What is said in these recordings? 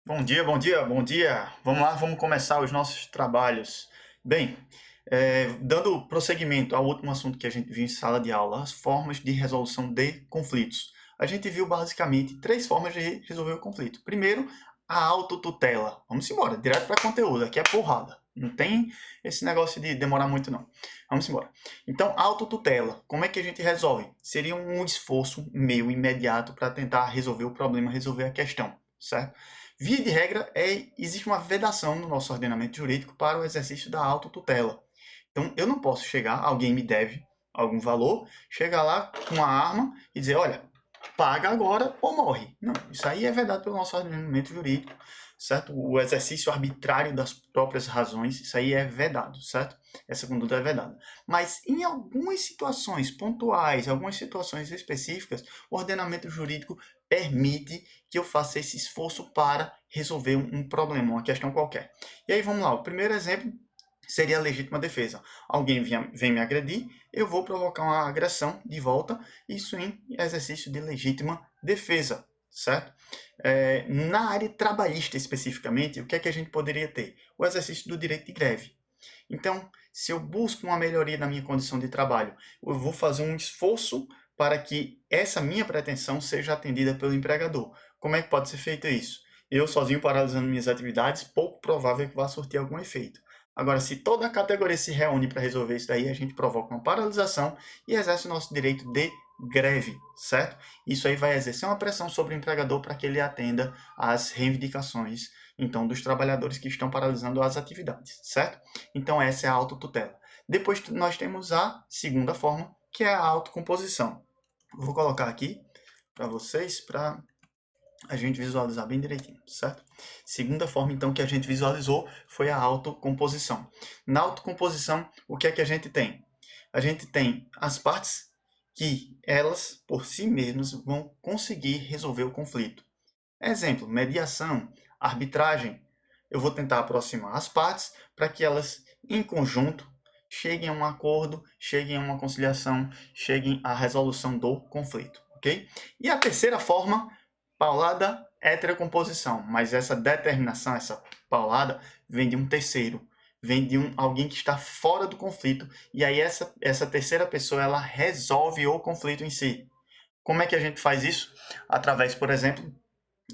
Bom dia, bom dia, bom dia. Vamos lá, vamos começar os nossos trabalhos. Bem, dando prosseguimento ao último assunto que a gente viu em sala de aula, as formas de resolução de conflitos. A gente viu basicamente três formas de resolver o conflito. Primeiro, a autotutela. Vamos embora, direto para conteúdo, aqui é porrada. Não tem esse negócio de demorar muito, não. Vamos embora. Então, autotutela. Como é que a gente resolve? Seria um esforço meu imediato para tentar resolver o problema, resolver a questão, certo? Via de regra, existe uma vedação no nosso ordenamento jurídico para o exercício da autotutela. Então, eu não posso chegar, alguém me deve algum valor, chegar lá com uma arma e dizer, olha, paga agora ou morre. Não, isso aí é vedado pelo nosso ordenamento jurídico, certo? O exercício arbitrário das próprias razões, isso aí é vedado, certo? Essa conduta é vedada. Mas em algumas situações pontuais, algumas situações específicas, o ordenamento jurídico permite que eu faça esse esforço para resolver um problema, uma questão qualquer. E aí vamos lá, o primeiro exemplo seria a legítima defesa. Alguém vem me agredir, eu vou provocar uma agressão de volta, isso em exercício de legítima defesa, certo? Na área trabalhista especificamente, o que é que a gente poderia ter? O exercício do direito de greve. Então, se eu busco uma melhoria na minha condição de trabalho, eu vou fazer um esforço para que essa minha pretensão seja atendida pelo empregador. Como é que pode ser feito isso? Eu sozinho paralisando minhas atividades, pouco provável que vá surtir algum efeito. Agora, se toda a categoria se reúne para resolver isso daí, a gente provoca uma paralisação e exerce o nosso direito de greve, certo? Isso aí vai exercer uma pressão sobre o empregador para que ele atenda às reivindicações, então, dos trabalhadores que estão paralisando as atividades, certo? Então, essa é a autotutela. Depois, nós temos a segunda forma, que é a autocomposição. Vou colocar aqui para vocês, para a gente visualizar bem direitinho, certo? Segunda forma, então, que a gente visualizou foi a autocomposição. Na autocomposição, o que é que a gente tem? A gente tem as partes que elas, por si mesmas, vão conseguir resolver o conflito. Exemplo, mediação, arbitragem. Eu vou tentar aproximar as partes para que elas, em conjunto, cheguem a um acordo, cheguem a uma conciliação, cheguem à resolução do conflito, ok? E a terceira forma, paulada heterocomposição, mas essa determinação, essa paulada, vem de um terceiro, vem de alguém que está fora do conflito, e aí essa terceira pessoa, ela resolve o conflito em si. Como é que a gente faz isso? Através, por exemplo,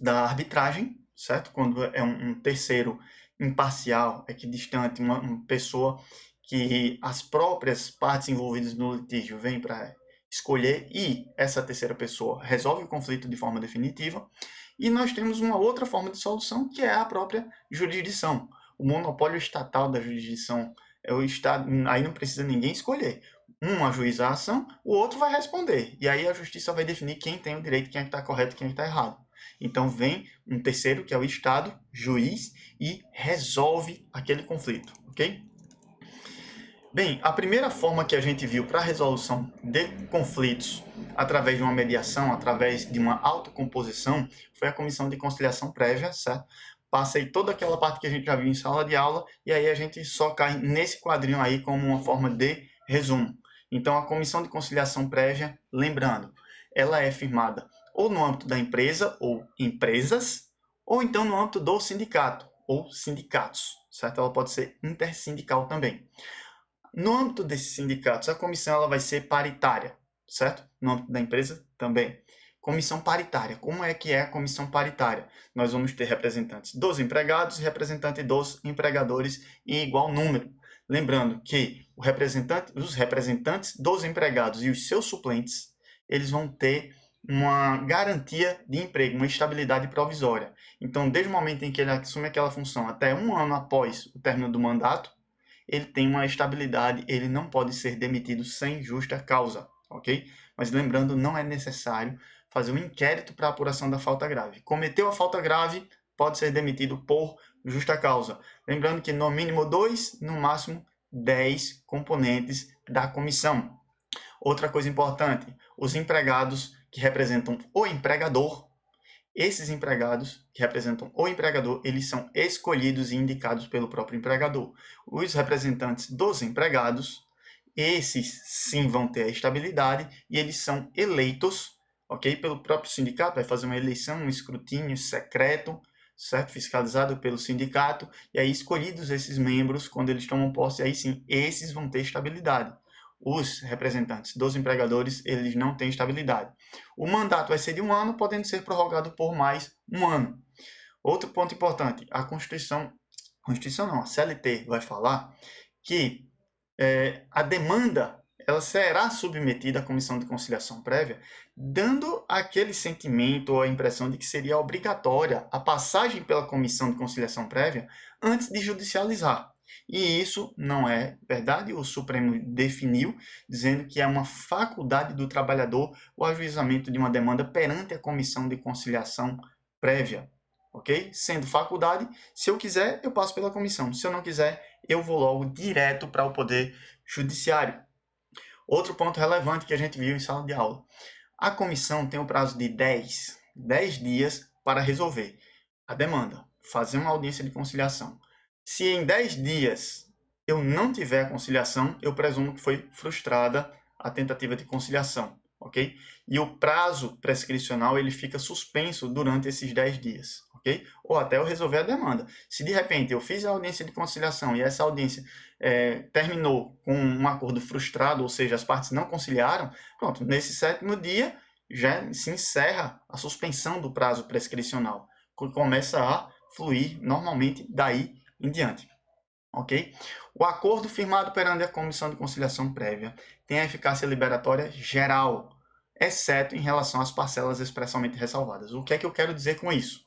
da arbitragem, certo? Quando é um terceiro imparcial, equidistante, uma pessoa que as próprias partes envolvidas no litígio vêm para escolher e essa terceira pessoa resolve o conflito de forma definitiva. E nós temos uma outra forma de solução, que é a própria jurisdição. O monopólio estatal da jurisdição é o Estado, aí não precisa ninguém escolher. Um ajuiza a ação, o outro vai responder. E aí a justiça vai definir quem tem o direito, quem é que está correto e quem é que está errado. Então vem um terceiro, que é o Estado, juiz, e resolve aquele conflito, ok? Bem, a primeira forma que a gente viu para a resolução de conflitos através de uma mediação, através de uma autocomposição, foi a comissão de conciliação prévia, certo? Passei toda aquela parte que a gente já viu em sala de aula e aí a gente só cai nesse quadrinho aí como uma forma de resumo. Então, a comissão de conciliação prévia, lembrando, ela é firmada ou no âmbito da empresa ou empresas, ou então no âmbito do sindicato ou sindicatos, certo? Ela pode ser intersindical também. No âmbito desses sindicatos, a comissão ela vai ser paritária, certo? No âmbito da empresa também. Comissão paritária. Como é que é a comissão paritária? Nós vamos ter representantes dos empregados e representantes dos empregadores em igual número. Lembrando que os representantes dos empregados e os seus suplentes, eles vão ter uma garantia de emprego, uma estabilidade provisória. Então, desde o momento em que ele assume aquela função até um ano após o término do mandato, ele tem uma estabilidade, ele não pode ser demitido sem justa causa, ok? Mas lembrando, não é necessário fazer um inquérito para apuração da falta grave. Cometeu a falta grave, pode ser demitido por justa causa. Lembrando que no mínimo 2, no máximo 10 componentes da comissão. Outra coisa importante, os empregados que representam o empregador, esses empregados que representam o empregador, eles são escolhidos e indicados pelo próprio empregador. Os representantes dos empregados, esses sim vão ter a estabilidade e eles são eleitos, ok? Pelo próprio sindicato, vai fazer uma eleição, um escrutínio secreto, certo? Fiscalizado pelo sindicato, e aí escolhidos esses membros, quando eles tomam posse, aí sim, esses vão ter estabilidade. Os representantes dos empregadores, eles não têm estabilidade. O mandato vai ser de 1 ano, podendo ser prorrogado por mais 1 ano. Outro ponto importante, a Constituição não, a CLT vai falar que a demanda ela será submetida à comissão de conciliação prévia, dando aquele sentimento ou a impressão de que seria obrigatória a passagem pela comissão de conciliação prévia antes de judicializar. E isso não é verdade, o Supremo definiu, dizendo que é uma faculdade do trabalhador o ajuizamento de uma demanda perante a comissão de conciliação prévia. Ok? Sendo faculdade, se eu quiser, eu passo pela comissão. Se eu não quiser, eu vou logo direto para o Poder Judiciário. Outro ponto relevante que a gente viu em sala de aula. A comissão tem o prazo de 10 dias para resolver a demanda, fazer uma audiência de conciliação. Se em 10 dias eu não tiver a conciliação, eu presumo que foi frustrada a tentativa de conciliação, ok? E o prazo prescricional ele fica suspenso durante esses 10 dias, ok? Ou até eu resolver a demanda. Se de repente eu fiz a audiência de conciliação e essa audiência terminou com um acordo frustrado, ou seja, as partes não conciliaram, pronto, nesse 7º dia já se encerra a suspensão do prazo prescricional, que começa a fluir normalmente daí em diante. Ok? O acordo firmado perante a comissão de conciliação prévia tem a eficácia liberatória geral, exceto em relação às parcelas expressamente ressalvadas. O que é que eu quero dizer com isso?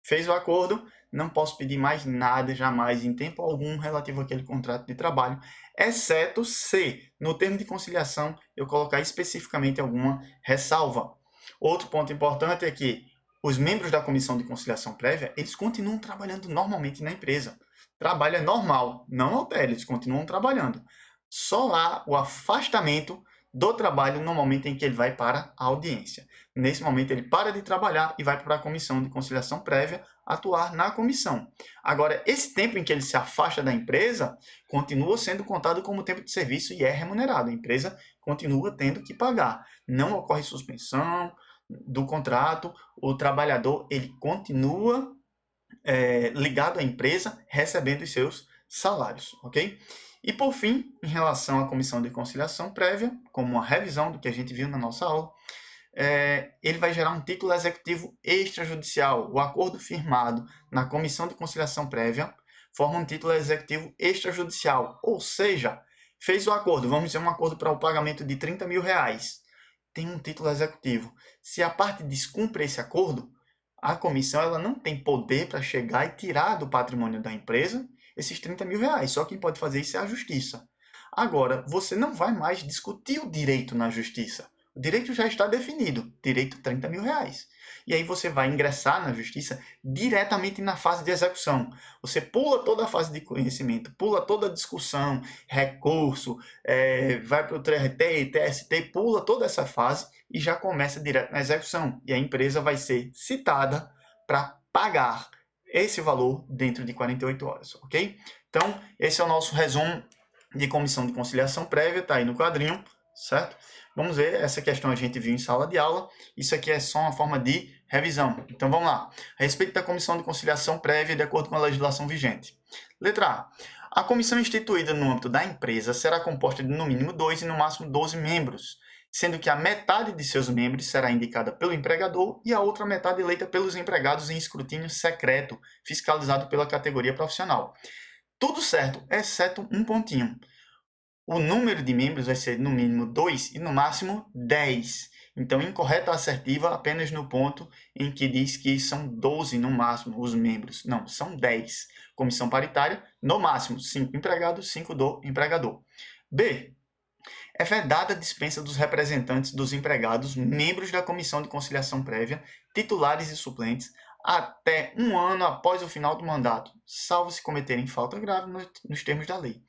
Fez o acordo, não posso pedir mais nada jamais em tempo algum relativo àquele contrato de trabalho, exceto se no termo de conciliação eu colocar especificamente alguma ressalva. Outro ponto importante é que os membros da comissão de conciliação prévia, eles continuam trabalhando normalmente na empresa. Trabalho é normal, não altera, eles continuam trabalhando. Só lá o afastamento do trabalho no momento em que ele vai para a audiência. Nesse momento ele para de trabalhar e vai para a comissão de conciliação prévia atuar na comissão. Agora, esse tempo em que ele se afasta da empresa continua sendo contado como tempo de serviço e é remunerado. A empresa continua tendo que pagar. Não ocorre suspensão do contrato, o trabalhador ele continua ligado à empresa recebendo os seus salários, ok? E por fim, em relação à comissão de conciliação prévia, como uma revisão do que a gente viu na nossa aula, ele vai gerar um título executivo extrajudicial. O acordo firmado na comissão de conciliação prévia forma um título executivo extrajudicial, ou seja, fez o acordo, vamos dizer um acordo para o pagamento de 30 mil reais, tem um título executivo. Se a parte descumpre esse acordo, a comissão ela não tem poder para chegar e tirar do patrimônio da empresa esses 30 mil reais. Só quem pode fazer isso é a justiça. Agora, você não vai mais discutir o direito na justiça. O direito já está definido, direito a 30 mil reais. E aí você vai ingressar na justiça diretamente na fase de execução. Você pula toda a fase de conhecimento, pula toda a discussão, recurso, vai para o TRT, TST, pula toda essa fase e já começa direto na execução. E a empresa vai ser citada para pagar esse valor dentro de 48 horas, ok? Então, esse é o nosso resumo de comissão de conciliação prévia, tá aí no quadrinho, certo? Vamos ver, essa questão a gente viu em sala de aula, isso aqui é só uma forma de revisão. Então vamos lá. A respeito da comissão de conciliação prévia de acordo com a legislação vigente. Letra A. A comissão instituída no âmbito da empresa será composta de no mínimo 2 e no máximo 12 membros, sendo que a metade de seus membros será indicada pelo empregador e a outra metade eleita pelos empregados em escrutínio secreto, fiscalizado pela categoria profissional. Tudo certo, exceto um pontinho. O número de membros vai ser no mínimo 2 e no máximo 10. Então, incorreta assertiva apenas no ponto em que diz que são 12 no máximo os membros. Não, são 10. Comissão paritária, no máximo 5 empregados, 5 do empregador. B. É vedada a dispensa dos representantes dos empregados, membros da comissão de conciliação prévia, titulares e suplentes, até 1 ano após o final do mandato, salvo se cometerem falta grave nos termos da lei.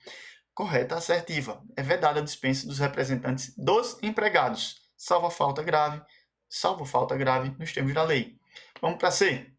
Correta assertiva. É vedada a dispensa dos representantes dos empregados, salvo falta grave nos termos da lei. Vamos para C.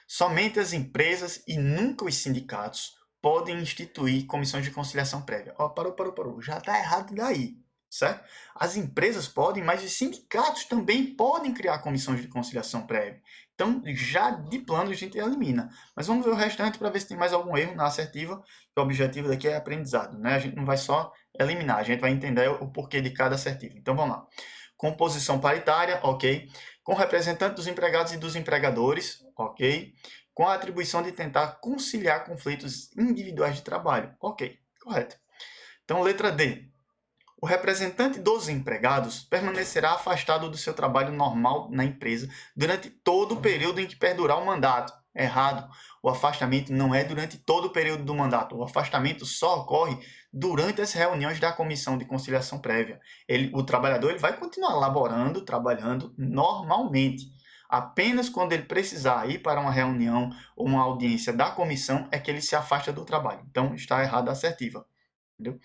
Somente as empresas e nunca os sindicatos podem instituir comissões de conciliação prévia. Parou. Já está errado daí, certo? As empresas podem, mas os sindicatos também podem criar comissões de conciliação prévia. Então, já de plano, a gente elimina. Mas vamos ver o restante para ver se tem mais algum erro na assertiva, que o objetivo daqui é aprendizado, né? A gente não vai só eliminar, a gente vai entender o porquê de cada assertiva. Então, vamos lá. Composição paritária, ok. Com representante dos empregados e dos empregadores, ok. Com a atribuição de tentar conciliar conflitos individuais de trabalho, ok. Correto. Então, letra D. O representante dos empregados permanecerá afastado do seu trabalho normal na empresa durante todo o período em que perdurar o mandato. Errado. O afastamento não é durante todo o período do mandato. O afastamento só ocorre durante as reuniões da comissão de conciliação prévia. O trabalhador ele vai continuar laborando, trabalhando normalmente. Apenas quando ele precisar ir para uma reunião ou uma audiência da comissão é que ele se afasta do trabalho. Então, está errada a assertiva. Entendeu?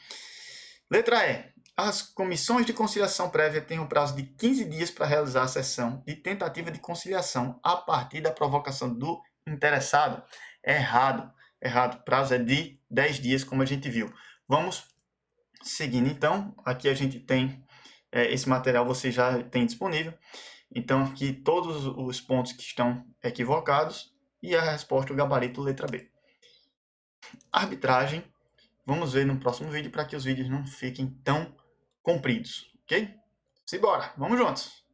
Letra E. As comissões de conciliação prévia têm um prazo de 15 dias para realizar a sessão de tentativa de conciliação a partir da provocação do interessado. Errado. Errado. O prazo é de 10 dias, como a gente viu. Vamos seguindo, então. Aqui a gente tem esse material, você já tem disponível. Então, aqui todos os pontos que estão equivocados e a resposta, o gabarito, letra B. Arbitragem. Vamos ver no próximo vídeo para que os vídeos não fiquem tão compridos, ok? Simbora, vamos juntos!